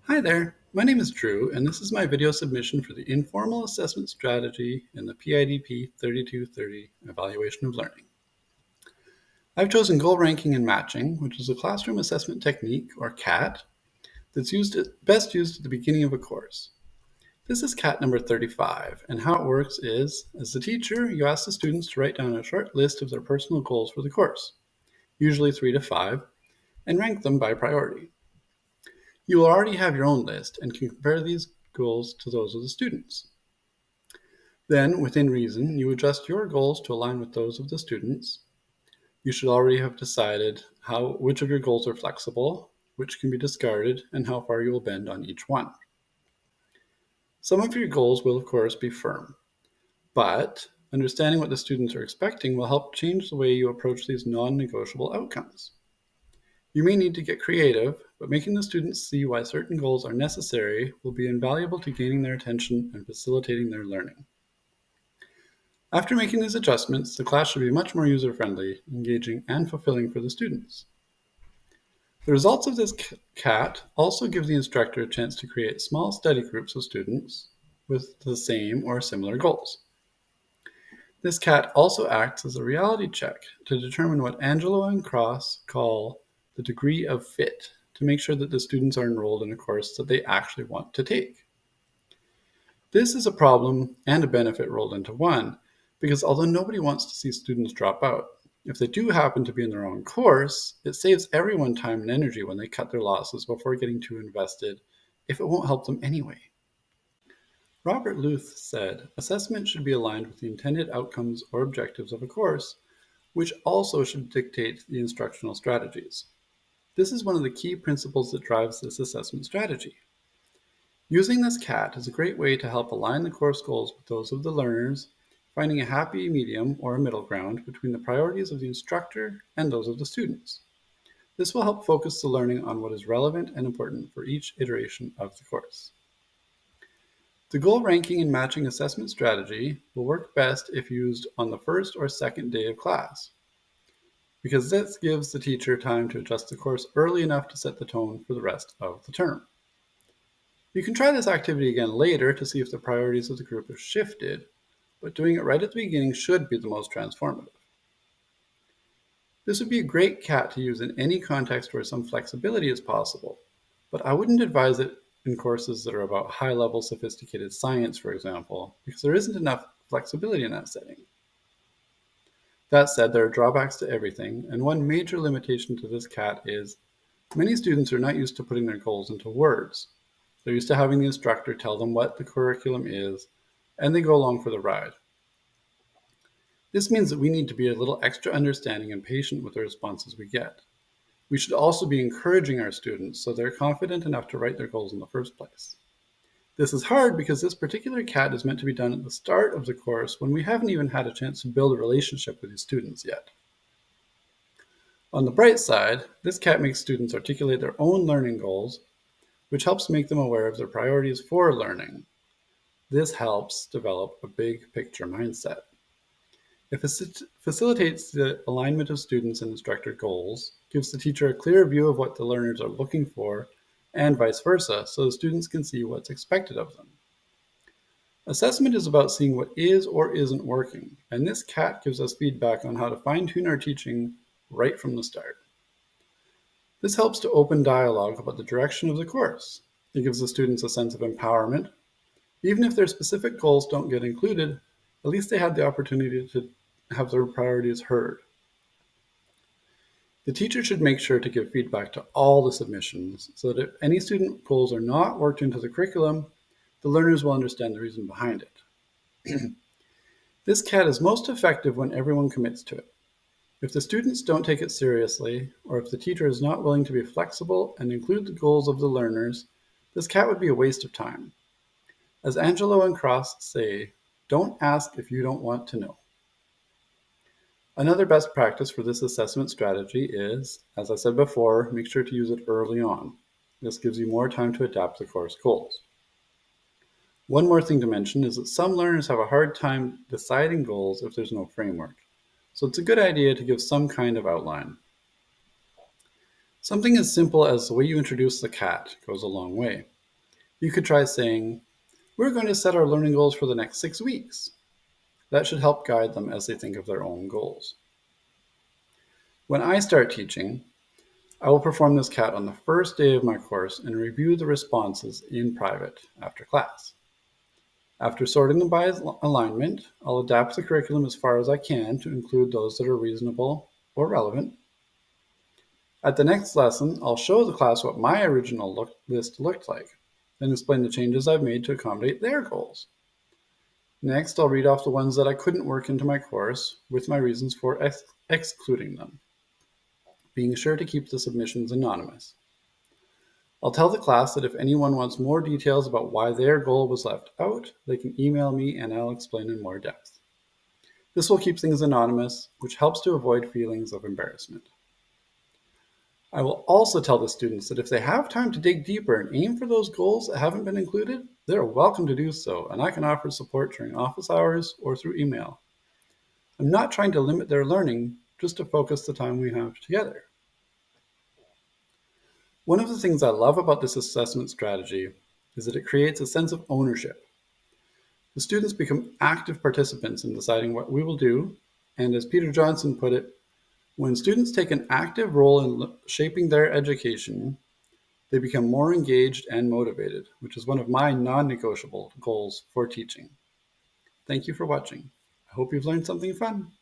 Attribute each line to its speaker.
Speaker 1: Hi there, my name is Drew, and this is my video submission for the Informal Assessment Strategy in the PIDP 3230 Evaluation of Learning. I've chosen goal ranking and matching, which is a classroom assessment technique, or CAT, that's best used at the beginning of a course. This is CAT number 35, and how it works is, as the teacher, you ask the students to write down a short list of their personal goals for the course, usually 3 to 5, and rank them by priority. You will already have your own list and can compare these goals to those of the students. Then, within reason, you adjust your goals to align with those of the students. You should already have decided which of your goals are flexible, which can be discarded, and how far you will bend on each one. Some of your goals will, of course, be firm, but understanding what the students are expecting will help change the way you approach these non-negotiable outcomes. You may need to get creative, but making the students see why certain goals are necessary will be invaluable to gaining their attention and facilitating their learning. After making these adjustments, the class should be much more user-friendly, engaging, and fulfilling for the students. The results of this CAT also give the instructor a chance to create small study groups of students with the same or similar goals. This CAT also acts as a reality check to determine what Angelo and Cross call the degree of fit, to make sure that the students are enrolled in a course that they actually want to take. This is a problem and a benefit rolled into one, because although nobody wants to see students drop out, if they do happen to be in the wrong course, it saves everyone time and energy when they cut their losses before getting too invested, if it won't help them anyway. Robert Luth said, assessment should be aligned with the intended outcomes or objectives of a course, which also should dictate the instructional strategies. This is one of the key principles that drives this assessment strategy. Using this CAT is a great way to help align the course goals with those of the learners, finding a happy medium or a middle ground between the priorities of the instructor and those of the students. This will help focus the learning on what is relevant and important for each iteration of the course. The goal ranking and matching assessment strategy will work best if used on the first or second day of class, because this gives the teacher time to adjust the course early enough to set the tone for the rest of the term. You can try this activity again later to see if the priorities of the group have shifted, but doing it right at the beginning should be the most transformative. This would be a great CAT to use in any context where some flexibility is possible, but I wouldn't advise it in courses that are about high-level sophisticated science, for example, because there isn't enough flexibility in that setting. That said, there are drawbacks to everything, and one major limitation to this CAT is many students are not used to putting their goals into words. They're used to having the instructor tell them what the curriculum is, and they go along for the ride. This means that we need to be a little extra understanding and patient with the responses we get. We should also be encouraging our students so they're confident enough to write their goals in the first place. This is hard because this particular CAT is meant to be done at the start of the course when we haven't even had a chance to build a relationship with these students yet. On the bright side, this CAT makes students articulate their own learning goals, which helps make them aware of their priorities for learning. This helps develop a big picture mindset. It facilitates the alignment of students and instructor goals, gives the teacher a clear view of what the learners are looking for, and vice versa, so the students can see what's expected of them. Assessment is about seeing what is or isn't working, and this CAT gives us feedback on how to fine-tune our teaching right from the start. This helps to open dialogue about the direction of the course. It gives the students a sense of empowerment. Even if their specific goals don't get included, at least they had the opportunity to have their priorities heard. The teacher should make sure to give feedback to all the submissions so that if any student goals are not worked into the curriculum, the learners will understand the reason behind it. This CAT is most effective when everyone commits to it. If the students don't take it seriously, or if the teacher is not willing to be flexible and include the goals of the learners, this CAT would be a waste of time. As Angelo and Cross say, don't ask if you don't want to know. Another best practice for this assessment strategy is, as I said before, make sure to use it early on. This gives you more time to adapt the course goals. One more thing to mention is that some learners have a hard time deciding goals if there's no framework, so it's a good idea to give some kind of outline. Something as simple as the way you introduce the CAT goes a long way. You could try saying, "We're going to set our learning goals for the next 6 weeks." That should help guide them as they think of their own goals. When I start teaching, I will perform this CAT on the first day of my course and review the responses in private after class. After sorting them by alignment, I'll adapt the curriculum as far as I can to include those that are reasonable or relevant. At the next lesson, I'll show the class what my original list looked like, then explain the changes I've made to accommodate their goals. Next, I'll read off the ones that I couldn't work into my course with my reasons for excluding them, being sure to keep the submissions anonymous. I'll tell the class that if anyone wants more details about why their goal was left out, they can email me and I'll explain in more depth. This will keep things anonymous, which helps to avoid feelings of embarrassment. I will also tell the students that if they have time to dig deeper and aim for those goals that haven't been included, they're welcome to do so, and I can offer support during office hours or through email. I'm not trying to limit their learning, just to focus the time we have together. One of the things I love about this assessment strategy is that it creates a sense of ownership. The students become active participants in deciding what we will do, and as Peter Johnson put it, when students take an active role in shaping their education, they become more engaged and motivated, which is one of my non-negotiable goals for teaching. Thank you for watching. I hope you've learned something fun.